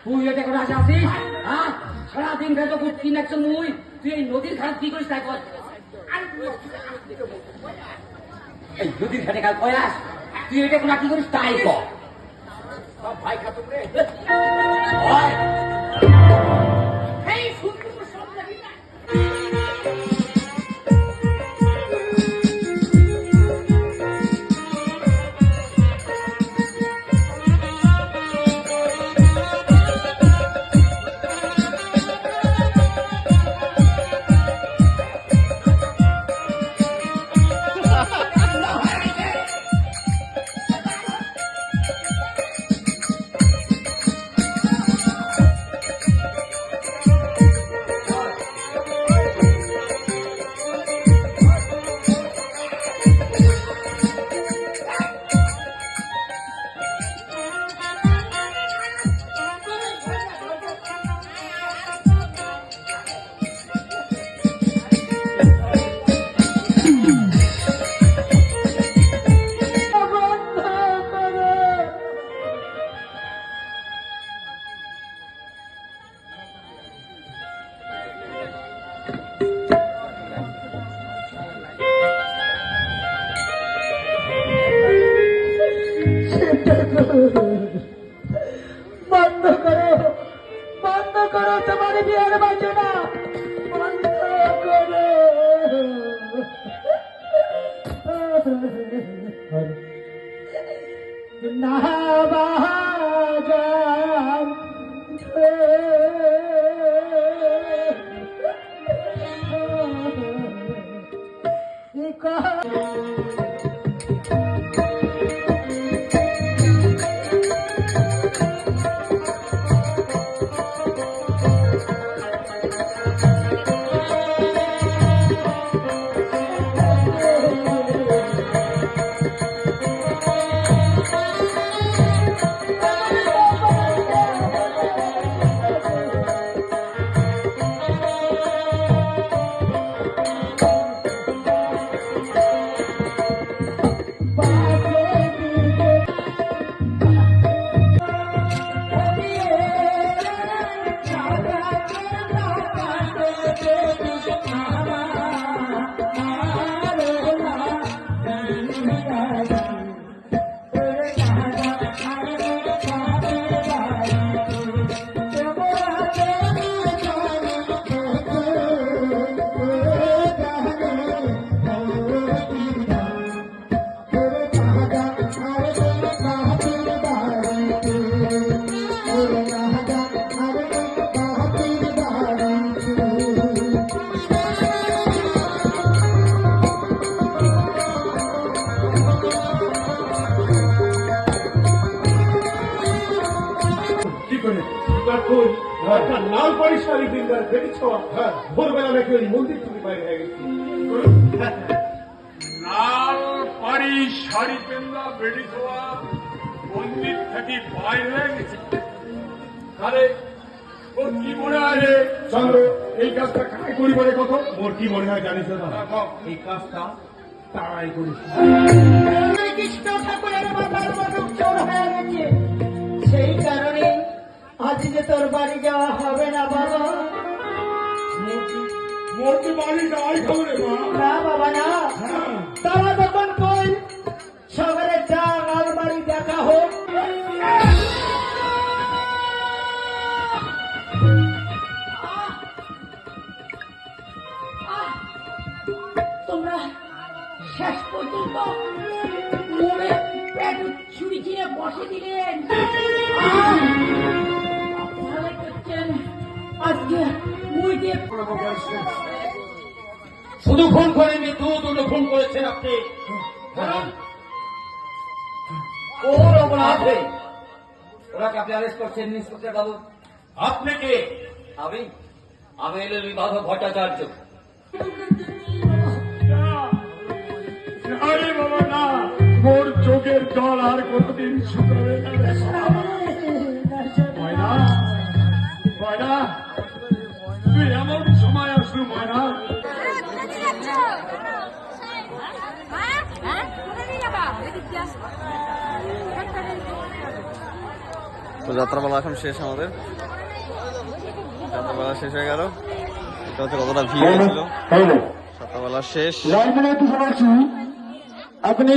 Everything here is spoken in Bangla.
তুই এটা করে আসে আসিস? হ্যাঁ, সারাদিন ভেতো করছি না একশো মুই, তুই এই নদীর ঘাট কি করিস তাই কর। এই নদীর ঘাটে কাল কয়াস, তুই এটা করে কি করিস তাই কর। ভাই খাতুন রে এই সুন্দর সব লাগি না। বন্ধ করো, বন্ধ করো, তোমার বিয়ের বাজনা বন্ধ করো। না বাজার লাল পাড়ি শাড়ি দিনদার দেখেছ? ভোরবেলা নাকি ওই মন্দির থেকে বাইরে হয়ে গেছি। লাল পাড়ি শাড়ি পেন্দা বেড়ি ছোয়া মন্দির থেকে বাইরে হয়ে গেছে। আরে ওর কি মনে হয় রে চন্দ্র, এই কাজটা কাই করি বলে কত? মোর কি মনে হয় জানিস না? এই কাজটা তারাই করিস। কৃষ্ণ ঠাকুরের মাথার মধুক চোর হয়ে গেছে, সেই কারণে আজ যে তোর বাড়ি যাওয়া হবে না বাবা। মোর তো বাড়ি যাওয়াই খবরে মা। না বাবা না, তারা যখন কই সকালে চা লাল বাড়ি দেখা হোক। তোমরা শেষ পর্যন্ত মোড়ে পেট ছুরি কিনে বসে দিলেন। আপনারা করছেন আজকে মুই দিয়ে শুধু খুন করেনি, দুটো খুন করেছেন আপনি। ওর অপরাধে ওরাকে আপনি অ্যারেস্ট করছেন ইন্সপেক্টর বাবু। আপনি কে? আমি আমি এলো বিভাগ ভট্টাচার্য। আরে বাবা না, মোর চোখের জল আর কোনদিন শুকাবে না। ময়না, ময়না, তুই এমন সময় আসলু ময়না। তো যাত্রাপালা এখন শেষ আমাদের, যাত্রাপালা শেষ হয়ে গেল। এটা হচ্ছে কতটা ভিড় হয়েছিল, যাত্রাপালা শেষ। আপনি